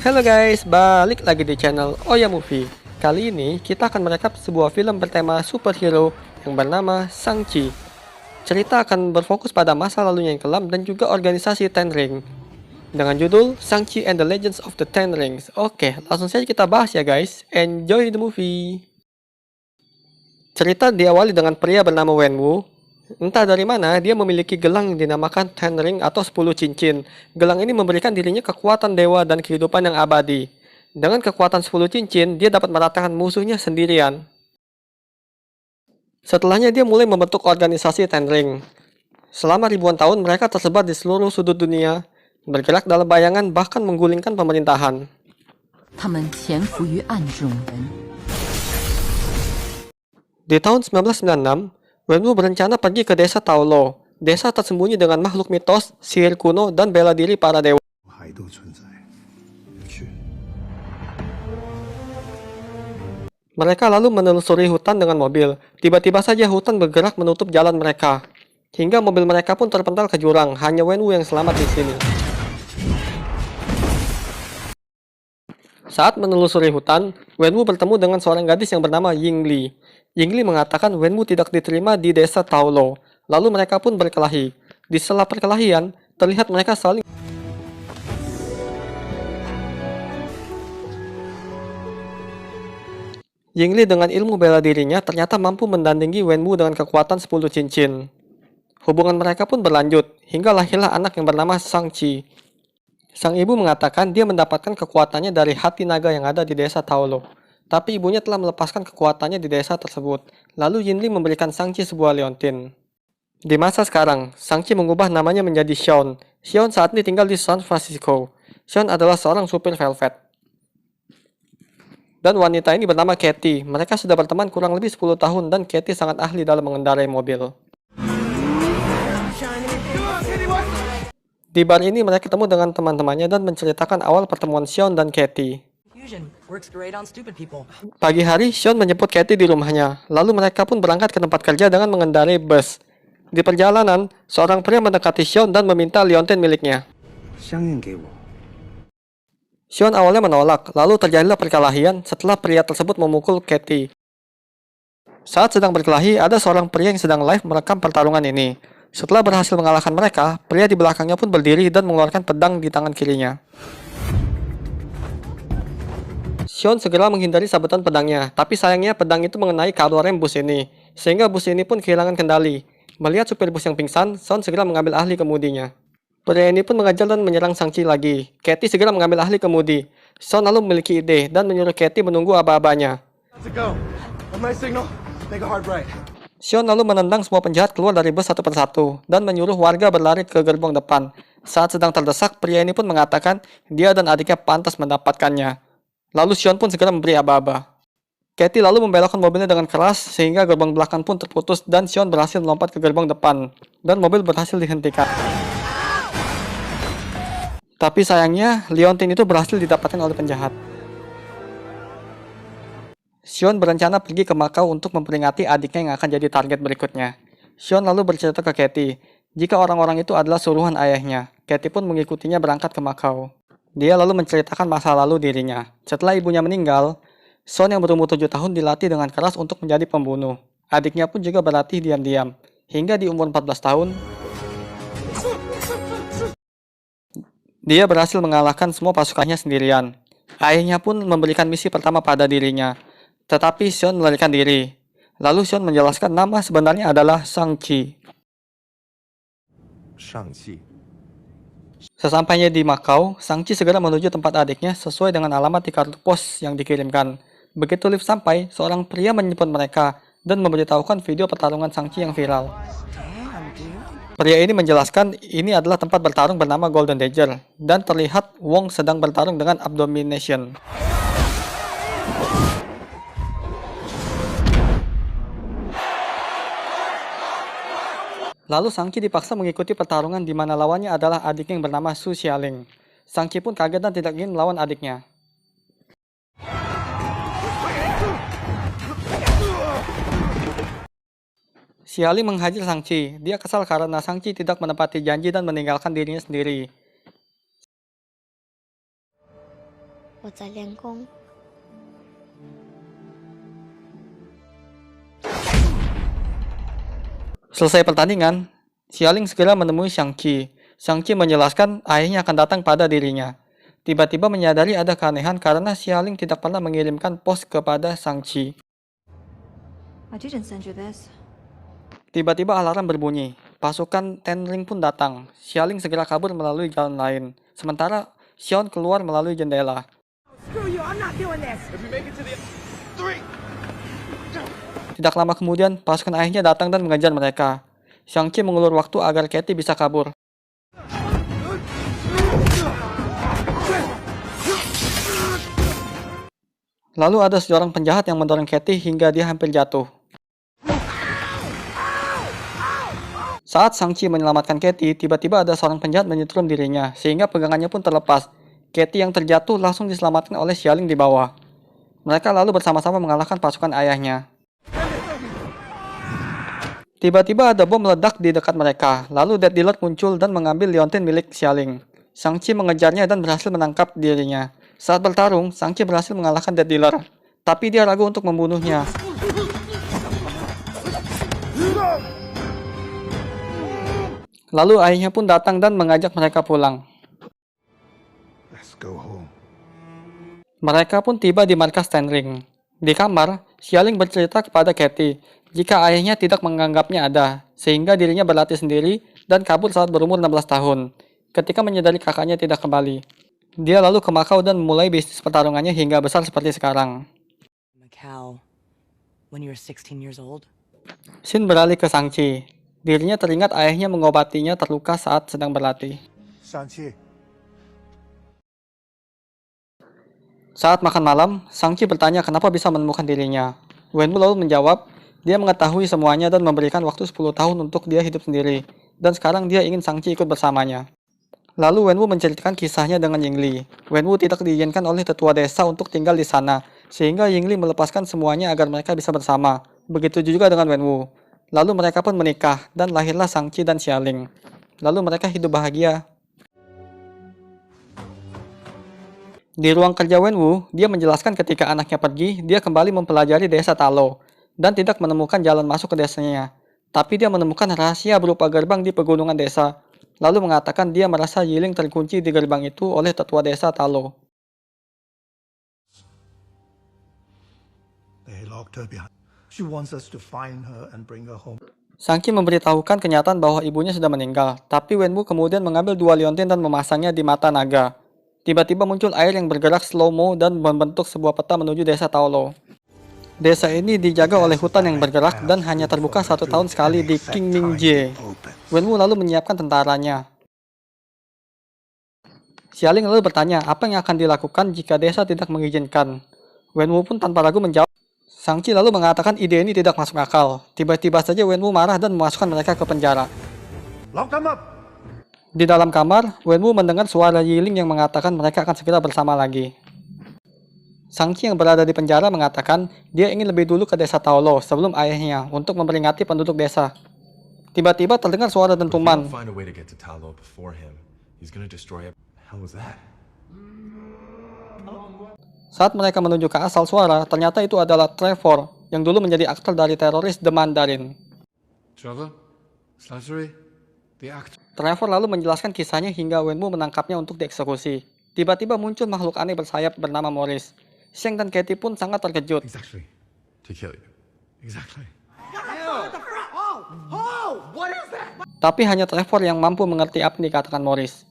Halo guys, balik lagi di channel Oya Movie. Kali ini kita akan merekap sebuah film bertema superhero yang bernama Shang-Chi. Cerita akan berfokus pada masa lalunya yang kelam dan juga organisasi Ten Ring. Dengan judul Shang-Chi and the Legends of the Ten Rings. Oke, langsung saja kita bahas ya guys. Enjoy the movie. Cerita diawali dengan pria bernama Wenwu. Entah dari mana, dia memiliki gelang yang dinamakan Ten Ring atau 10 cincin. Gelang ini memberikan dirinya kekuatan dewa dan kehidupan yang abadi. Dengan kekuatan 10 cincin, dia dapat meratakan musuhnya sendirian. Setelahnya dia mulai membentuk organisasi Ten Ring. Selama ribuan tahun, mereka tersebar di seluruh sudut dunia, bergerak dalam bayangan bahkan menggulingkan pemerintahan. 他们潜伏于暗中人， Di tahun 1996, Wenwu berencana pergi ke desa Taulo, desa tersembunyi dengan makhluk mitos, sihir kuno, dan bela diri para dewa. 海都存在。去， Mereka lalu menelusuri hutan dengan mobil. Tiba-tiba saja hutan bergerak menutup jalan mereka. Hingga mobil mereka pun terpental ke jurang. Hanya Wenwu yang selamat di sini. Saat menelusuri hutan, Wenwu bertemu dengan seorang gadis yang bernama Yingli. Yingli mengatakan Wenwu tidak diterima di desa Taulo. Lalu mereka pun berkelahi. Di sela perkelahian, terlihat mereka saling Yingli dengan ilmu bela dirinya ternyata mampu mendandingi Wenwu dengan kekuatan 10 cincin. Hubungan mereka pun berlanjut, hingga lahirlah anak yang bernama Shang-Chi. Sang ibu mengatakan dia mendapatkan kekuatannya dari hati naga yang ada di desa Taulo. Tapi ibunya telah melepaskan kekuatannya di desa tersebut. Lalu Yingli memberikan Shang-Chi sebuah leontin. Di masa sekarang, Shang-Chi mengubah namanya menjadi Xion. Xion saat ini tinggal di San Francisco. Xion adalah seorang supir velvet. Dan wanita ini bernama Katie. Mereka sudah berteman kurang lebih 10 tahun dan Katie sangat ahli dalam mengendarai mobil. Di bar ini mereka ketemu dengan teman-temannya dan menceritakan awal pertemuan Xion dan Katie. Works great on stupid people. Pagi hari, Xion menjemput Katie di rumahnya. Lalu mereka pun berangkat ke tempat kerja dengan mengendarai bus. Di perjalanan, seorang pria mendekati Xion dan meminta leontin miliknya. 香烟给我。 Xion awalnya menolak, lalu terjadilah perkelahian setelah pria tersebut memukul Katie. Saat sedang berkelahi, ada seorang pria yang sedang live merekam pertarungan ini. Setelah berhasil mengalahkan mereka, pria di belakangnya pun berdiri dan mengeluarkan pedang di tangan kirinya. Xion segera menghindari sabetan pedangnya, tapi sayangnya pedang itu mengenai kabel rem bus ini, sehingga bus ini pun kehilangan kendali. Melihat supir bus yang pingsan, Xion segera mengambil ahli kemudinya. Pria ini pun mengejar dan menyerang Shang-Chi lagi. Katie segera mengambil ahli kemudi. Xion lalu memiliki ide dan menyuruh Katie menunggu aba-abanya. Xion lalu menendang semua penjahat keluar dari bus satu persatu dan menyuruh warga berlari ke gerbong depan. Saat sedang terdesak, pria ini pun mengatakan dia dan adiknya pantas mendapatkannya. Lalu Xion pun segera memberi aba-aba. Katie lalu membelokkan mobilnya dengan keras sehingga gerbong belakang pun terputus dan Xion berhasil melompat ke gerbong depan dan mobil berhasil dihentikan. Tapi sayangnya, leontin itu berhasil didapatkan oleh penjahat. Xion berencana pergi ke Macau untuk memperingati adiknya yang akan jadi target berikutnya. Xion lalu bercerita ke Katie, jika orang-orang itu adalah suruhan ayahnya. Katie pun mengikutinya berangkat ke Macau. Dia lalu menceritakan masa lalu dirinya. Setelah ibunya meninggal, Xion yang berumur 7 tahun dilatih dengan keras untuk menjadi pembunuh. Adiknya pun juga berlatih diam-diam. Hingga di umur 14 tahun, dia berhasil mengalahkan semua pasukannya sendirian. Ayahnya pun memberikan misi pertama pada dirinya. Tetapi Xion melarikan diri. Lalu Xion menjelaskan nama sebenarnya adalah Shang-Chi. 上汽， Sesampainya di Macau, Shang-Chi segera menuju tempat adiknya sesuai dengan alamat di kartu pos yang dikirimkan. Begitu lift sampai, seorang pria menjemput mereka dan memberitahukan video pertarungan Shang-Chi yang viral. Pria ini menjelaskan ini adalah tempat bertarung bernama Golden Danger dan terlihat Wong sedang bertarung dengan Abomination. Lalu Shang-Chi dipaksa mengikuti pertarungan di mana lawannya adalah adiknya yang bernama Su Xialing. Shang-Chi pun kaget dan tidak ingin melawan adiknya. Xialing menghajar Shang-Chi. Dia kesal karena Shang-Chi tidak menepati janji dan meninggalkan dirinya sendiri. 我在练功。 Selesai pertandingan, Xialing segera menemui Shang-Chi. Shang-Chi menjelaskan ayahnya akan datang pada dirinya. Tiba-tiba menyadari ada keanehan karena Xialing tidak pernah mengirimkan pos kepada Shang-Chi. I didn't send you this. Tiba-tiba alarm berbunyi. Pasukan Tenring pun datang. Xialing segera kabur melalui jalan lain. Sementara Xion keluar melalui jendela. Tidak lama kemudian, pasukan ayahnya datang dan mengejar mereka. Shang-Chi mengulur waktu agar Katie bisa kabur. Lalu ada seorang penjahat yang mendorong Katie hingga dia hampir jatuh. Saat Shang-Chi menyelamatkan Katie, tiba-tiba ada seorang penjahat menyetrum dirinya, sehingga pegangannya pun terlepas. Katie yang terjatuh langsung diselamatkan oleh Xialing di bawah. Mereka lalu bersama-sama mengalahkan pasukan ayahnya. Tiba-tiba ada bom meledak di dekat mereka, lalu Death Dealer muncul dan mengambil liontin milik Xialing. Shang-Chi mengejarnya dan berhasil menangkap dirinya. Saat bertarung, Shang-Chi berhasil mengalahkan Death Dealer, tapi dia ragu untuk membunuhnya. Lalu ayahnya pun datang dan mengajak mereka pulang. Let's go home. Mereka pun tiba di markas Tenring. Di kamar, Xialing bercerita kepada Katie jika ayahnya tidak menganggapnya ada, sehingga dirinya berlatih sendiri dan kabur saat berumur 16 tahun. Ketika menyadari kakaknya tidak kembali, dia lalu ke Macau dan mulai bisnis pertarungannya hingga besar seperti sekarang. Macau, when you were 16 years old? Shin beralih ke Shang-Chi. Dirinya teringat ayahnya mengobatinya terluka saat sedang berlatih. Shang-Chi, Saat makan malam, Shang-Chi bertanya kenapa bisa menemukan dirinya. Wenwu lalu menjawab, dia mengetahui semuanya dan memberikan waktu 10 tahun untuk dia hidup sendiri. Dan sekarang dia ingin Shang-Chi ikut bersamanya. Lalu Wenwu menceritakan kisahnya dengan Yingli. Wenwu tidak diizinkan oleh tetua desa untuk tinggal di sana, sehingga Yingli melepaskan semuanya agar mereka bisa bersama. Begitu juga dengan Wenwu. Lalu mereka pun menikah, dan lahirlah Shang-Chi dan Xialing. Lalu mereka hidup bahagia. Di ruang kerja Wenwu, dia menjelaskan ketika anaknya pergi, dia kembali mempelajari desa Talo, dan tidak menemukan jalan masuk ke desanya. Tapi dia menemukan rahasia berupa gerbang di pegunungan desa, lalu mengatakan dia merasa Yiling terkunci di gerbang itu oleh tetua desa Talo. they locked her behind. She wants us to find her and bring her home. Shang-Chi memberitahukan kenyataan bahwa ibunya sudah meninggal, tapi Wenwu kemudian mengambil 2 liontin dan memasangnya di mata naga. Tiba-tiba muncul air yang bergerak slow-mo dan membentuk sebuah peta menuju desa Taolo. Desa ini dijaga oleh hutan yang bergerak dan hanya terbuka 1 tahun sekali di Qingmingjie. Wenwu lalu menyiapkan tentaranya. Xialing lalu bertanya apa yang akan dilakukan jika desa tidak mengizinkan. Wenwu pun tanpa ragu menjawab. Shang-Chi lalu mengatakan ide ini tidak masuk akal. Tiba-tiba saja Wenwu marah dan memasukkan mereka ke penjara. Lock them up! Di dalam kamar, Wenwu mendengar suara Yiling yang mengatakan mereka akan segera bersama lagi. Shang-Chi yang berada di penjara mengatakan dia ingin lebih dulu ke desa Taolo sebelum ayahnya untuk memperingati penduduk desa. Tiba-tiba terdengar suara dentuman. Find a way to get to Talo before him. He's gonna destroy it. Hell was that? Saat mereka menuju ke asal suara, ternyata itu adalah Trevor yang dulu menjadi aktor dari teroris The Mandarin. Trevor? Slattery? The actor? Trevor lalu menjelaskan kisahnya hingga Wenwu menangkapnya untuk dieksekusi. Tiba-tiba muncul makhluk aneh bersayap bernama Morris. Shang dan Katie pun sangat terkejut. Exactly. To kill you. Exactly. Tapi hanya Trevor yang mampu mengerti apa yang dikatakan Morris.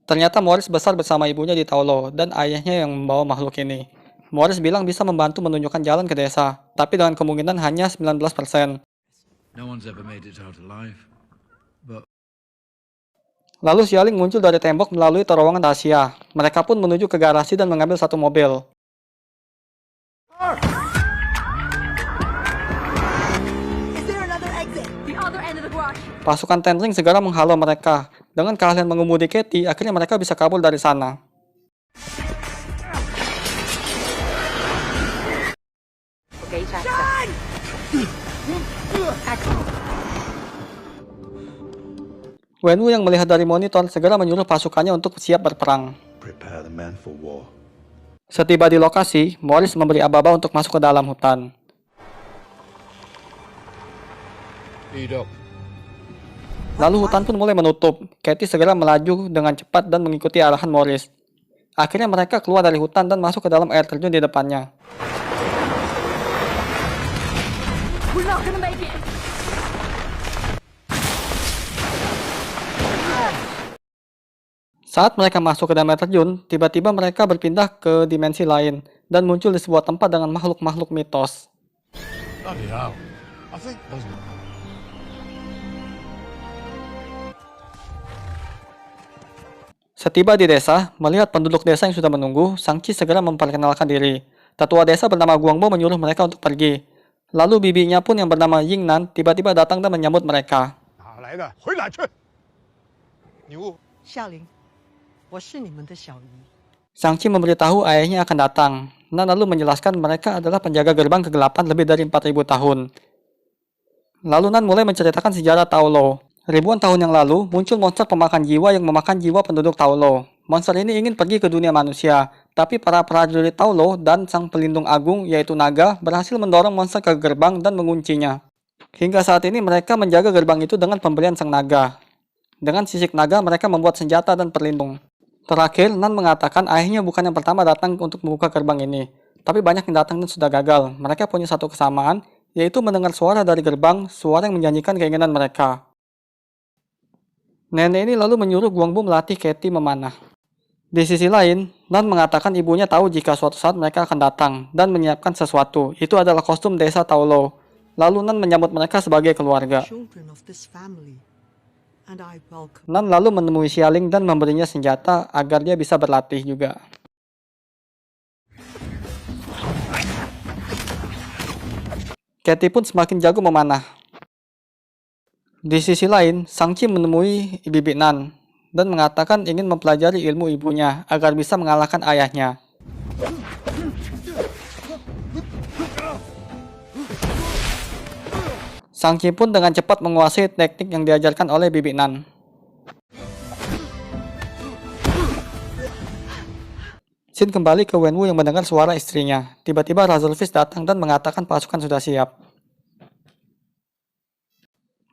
Ternyata Morris besar bersama ibunya di Taolo dan ayahnya yang membawa makhluk ini. Morris bilang bisa membantu menunjukkan jalan ke desa, tapi dengan kemungkinan hanya 19%. No one's ever made it out alive. Lalu Xialing muncul dari tembok melalui terowongan rahasia. Mereka pun menuju ke garasi dan mengambil 1 mobil. Is there another exit? The other end of the garage. Pasukan Tenring segera menghalau mereka. Dengan keahlian mengemudi Katie, akhirnya mereka bisa kabur dari sana. Wenwu yang melihat dari monitor segera menyuruh pasukannya untuk siap berperang. Prepare the men for war. Setiba di lokasi, Morris memberi aba-aba untuk masuk ke dalam hutan. Lead up. Lalu hutan pun mulai menutup. Katie segera melaju dengan cepat dan mengikuti arahan Morris. Akhirnya mereka keluar dari hutan dan masuk ke dalam air terjun di depannya. We're not gonna make it. Saat mereka masuk ke dalam air terjun, tiba-tiba mereka berpindah ke dimensi lain dan muncul di sebuah tempat dengan makhluk-makhluk mitos. Bloody hell. I think there's... Setiba di desa, melihat penduduk desa yang sudah menunggu, Sangchi segera memperkenalkan diri. Tetua desa bernama Guangbo menyuruh mereka untuk pergi. Lalu bibinya pun yang bernama Yingnan tiba-tiba datang dan menyambut mereka. 哪来的？回哪去！你误。夏玲，我是你们的小姨。 Sangchi memberitahu ayahnya akan datang. Nan lalu menjelaskan mereka adalah penjaga gerbang kegelapan lebih dari 4.000 tahun. Lalu Nan mulai menceritakan sejarah Taulo. Ribuan tahun yang lalu, muncul monster pemakan jiwa yang memakan jiwa penduduk Taulo. Monster ini ingin pergi ke dunia manusia, tapi para prajurit Taulo dan sang pelindung agung, yaitu naga, berhasil mendorong monster ke gerbang dan menguncinya. Hingga saat ini mereka menjaga gerbang itu dengan pemberian sang naga. Dengan sisik naga, mereka membuat senjata dan perlindung. Terakhir, Nan mengatakan ayahnya bukan yang pertama datang untuk membuka gerbang ini, tapi banyak yang datang dan sudah gagal. Mereka punya satu kesamaan, yaitu mendengar suara dari gerbang, suara yang menjanjikan keinginan mereka. Nenek ini lalu menyuruh Guangbo melatih Katie memanah. Di sisi lain, Nan mengatakan ibunya tahu jika suatu saat mereka akan datang dan menyiapkan sesuatu. Itu adalah kostum desa Taulo. Lalu Nan menyambut mereka sebagai keluarga. Children of this family, and I welcome. Nan lalu menemui Xialing dan memberinya senjata agar dia bisa berlatih juga. Katie pun semakin jago memanah. Di sisi lain, Sangchi menemui bibi Nan dan mengatakan ingin mempelajari ilmu ibunya agar bisa mengalahkan ayahnya. Sangchi pun dengan cepat menguasai teknik yang diajarkan oleh bibi Nan. Shin kembali ke Wenwu yang mendengar suara istrinya. Tiba-tiba Razorfish datang dan mengatakan pasukan sudah siap.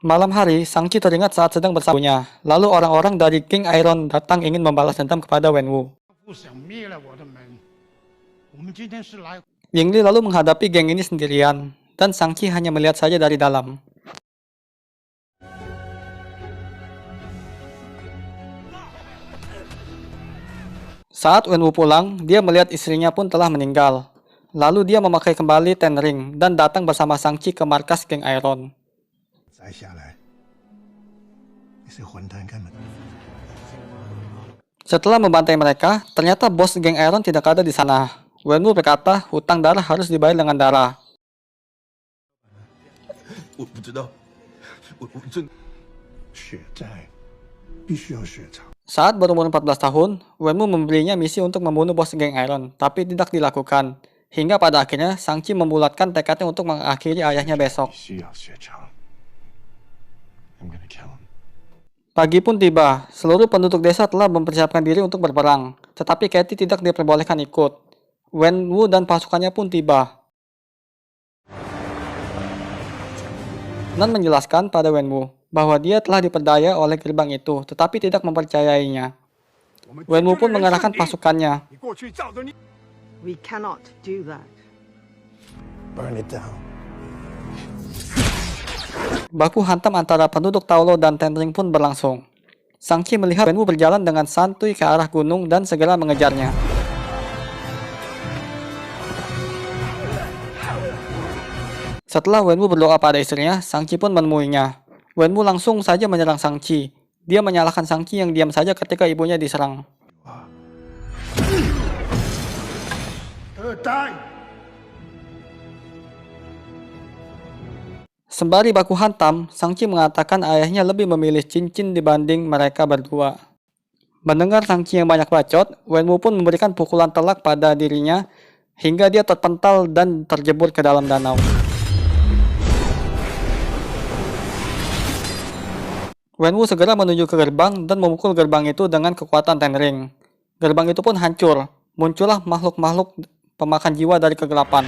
Malam hari, Sangchi teringat saat sedang bersamanya. Lalu orang-orang dari King Iron datang ingin membalas dendam kepada Wenwu. 不想灭了我的门。我们今天是来 Yingli lalu menghadapi geng ini sendirian, dan Sangchi hanya melihat saja dari dalam. Saat Wenwu pulang, dia melihat istrinya pun telah meninggal. Lalu dia memakai kembali Ten Ring dan datang bersama Sangchi ke markas geng Iron. 摘下来，那些混蛋根本。 Setelah membantai mereka, ternyata bos geng Iron tidak ada di sana. Wenwu berkata, hutang darah harus dibayar dengan darah. 我不知道，我真血债必须要血偿。 Saat berumur 14 tahun, Wenwu memberinya misi untuk membunuh bos geng Iron, tapi tidak dilakukan. Hingga pada akhirnya, Sangchi membulatkan tekadnya untuk mengakhiri ayahnya besok. 需要血偿。I'm gonna kill him. Pagi pun tiba, seluruh penduduk desa telah mempersiapkan diri untuk berperang, tetapi Katie tidak diperbolehkan ikut. Wenwu dan pasukannya pun tiba. Nan menjelaskan pada Wenwu bahwa dia telah diperdaya oleh gerbang itu, tetapi tidak mempercayainya. Wenwu pun mengarahkan pasukannya. 你过去照着你 We cannot do that. burn it down。 Baku hantam antara penduduk Taulo dan Ten Ring pun berlangsung. Sangchi melihat Wenwu berjalan dengan santuy ke arah gunung dan segera mengejarnya. Setelah Wenwu berdoa pada istrinya, Sangchi pun menemuinya. Wenwu langsung saja menyerang Sangchi. Dia menyalahkan Sangchi yang diam saja ketika ibunya diserang. 二代。 Sembari baku hantam, Sangchi mengatakan ayahnya lebih memilih cincin dibanding mereka berdua. Mendengar Sangchi yang banyak bacot, Wenwu pun memberikan pukulan telak pada dirinya hingga dia terpental dan terjebur ke dalam danau. Wenwu segera menuju ke gerbang dan memukul gerbang itu dengan kekuatan Ten Ring. Gerbang itu pun hancur. muncullah makhluk-makhluk pemakan jiwa dari kegelapan.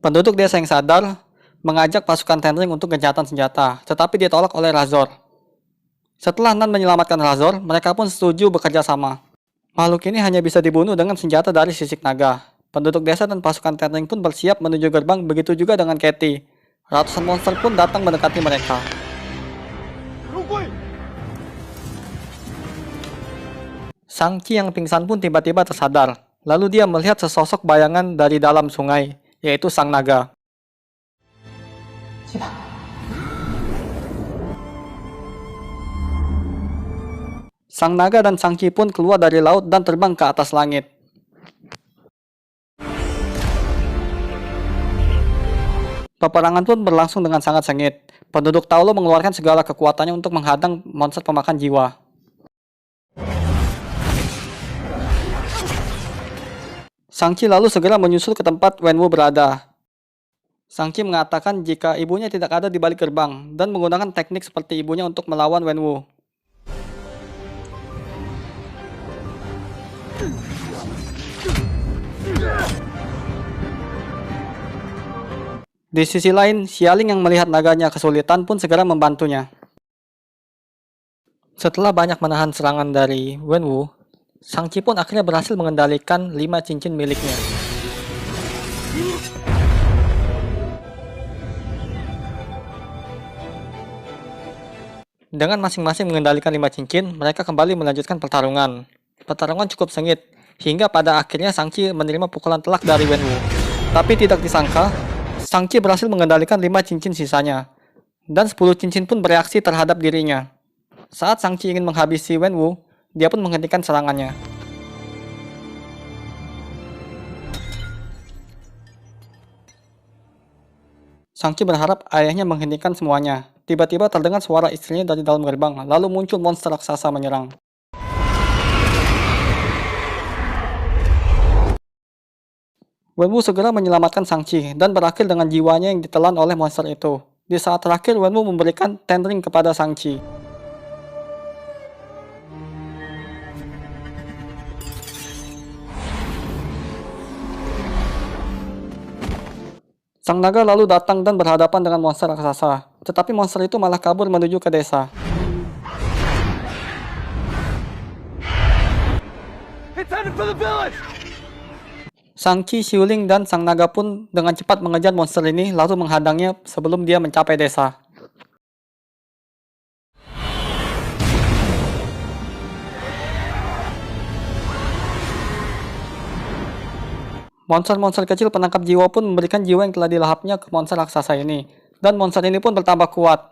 Penduduk desa yang sadar mengajak pasukan Ten Ring untuk gencatan senjata, tetapi ditolak oleh Razor. Setelah Nan menyelamatkan Razor, mereka pun setuju bekerja sama. Makhluk ini hanya bisa dibunuh dengan senjata dari sisik naga. Penduduk desa dan pasukan Ten Ring pun bersiap menuju gerbang, begitu juga dengan Katie. Ratusan monster pun datang mendekati mereka. Shang-Chi yang pingsan pun tiba-tiba tersadar. Lalu dia melihat sesosok bayangan dari dalam sungai, yaitu Sang Naga. Sang Naga dan Shang-Chi pun keluar dari laut dan terbang ke atas langit. Peperangan pun berlangsung dengan sangat sengit. Penduduk Taulo mengeluarkan segala kekuatannya untuk menghadang monster pemakan jiwa. Shang-Chi lalu segera menyusul ke tempat Wenwu berada. Shang-Chi mengatakan jika ibunya tidak ada di balik gerbang dan menggunakan teknik seperti ibunya untuk melawan Wenwu. Di sisi lain, Xialing yang melihat naganya kesulitan pun segera membantunya. Setelah banyak menahan serangan dari Wenwu, Shang-Chi pun akhirnya berhasil mengendalikan 5 cincin miliknya. Dengan masing-masing mengendalikan 5 cincin, mereka kembali melanjutkan pertarungan. Pertarungan cukup sengit, hingga pada akhirnya Shang-Chi menerima pukulan telak dari Wenwu. Tapi tidak disangka, Shang-Chi berhasil mengendalikan 5 cincin sisanya, dan 10 cincin pun bereaksi terhadap dirinya. Saat Shang-Chi ingin menghabisi Wenwu, dia pun menghentikan serangannya. Shang-Chi berharap ayahnya menghentikan semuanya. Tiba-tiba terdengar suara istrinya dari dalam gerbang, lalu muncul monster raksasa menyerang. Wenwu segera menyelamatkan Shang-Chi dan berakhir dengan jiwanya yang ditelan oleh monster itu. Di saat terakhir, Wenwu memberikan Ten Ring kepada Shang-Chi. Sang naga lalu datang dan berhadapan dengan monster raksasa, tetapi monster itu malah kabur menuju ke desa. Shang-Chi, Xialing, dan Sang Naga pun dengan cepat mengejar monster ini lalu menghadangnya sebelum dia mencapai desa. Monster-monster kecil penangkap jiwa pun memberikan jiwa yang telah dilahapnya ke monster raksasa ini. Dan monster ini pun bertambah kuat.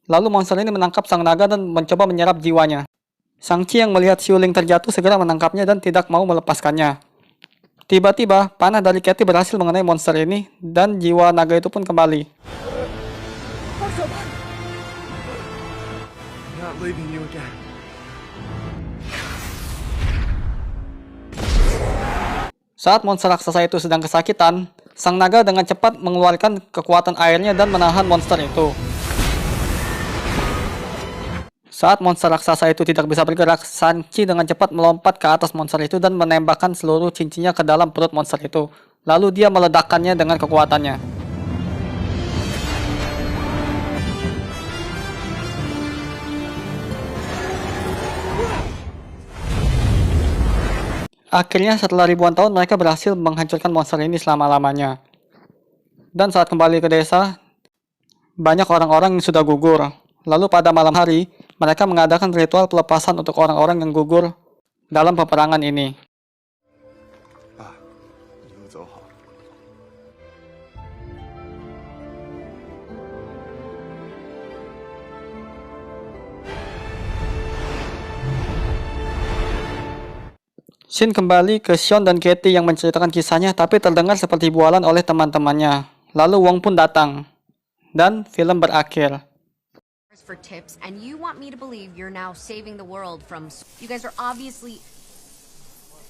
Lalu monster ini menangkap Sang Naga dan mencoba menyerap jiwanya. Shang-Chi yang melihat Xialing terjatuh segera menangkapnya dan tidak mau melepaskannya. Tiba-tiba, panah dari Katie berhasil mengenai monster ini, dan jiwa naga itu pun kembali. Not leaving you again. Saat monster raksasa itu sedang kesakitan, Sang Naga dengan cepat mengeluarkan kekuatan airnya dan menahan monster itu. Saat monster raksasa itu tidak bisa bergerak, Shang-Chi dengan cepat melompat ke atas monster itu dan menembakkan seluruh cincinnya ke dalam perut monster itu. Lalu dia meledakkannya dengan kekuatannya. Akhirnya setelah ribuan tahun mereka berhasil menghancurkan monster ini selama-lamanya. Dan saat kembali ke desa, banyak orang-orang yang sudah gugur. Lalu pada malam hari, mereka mengadakan ritual pelepasan untuk orang-orang yang gugur dalam peperangan ini. Shin kembali ke Xion dan Katie yang menceritakan kisahnya, tapi terdengar seperti bualan oleh teman-temannya. Lalu Wong pun datang, dan film berakhir. For tips, and you want me to believe you're now saving the world from... You guys are obviously...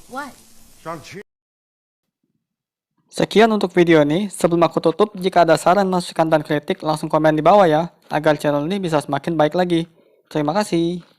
What? Shang-Chi. Sekian untuk video ini. Sebelum aku tutup, jika ada saran, masukan, dan kritik, langsung komen di bawah ya, agar channel ini bisa semakin baik lagi. Terima kasih.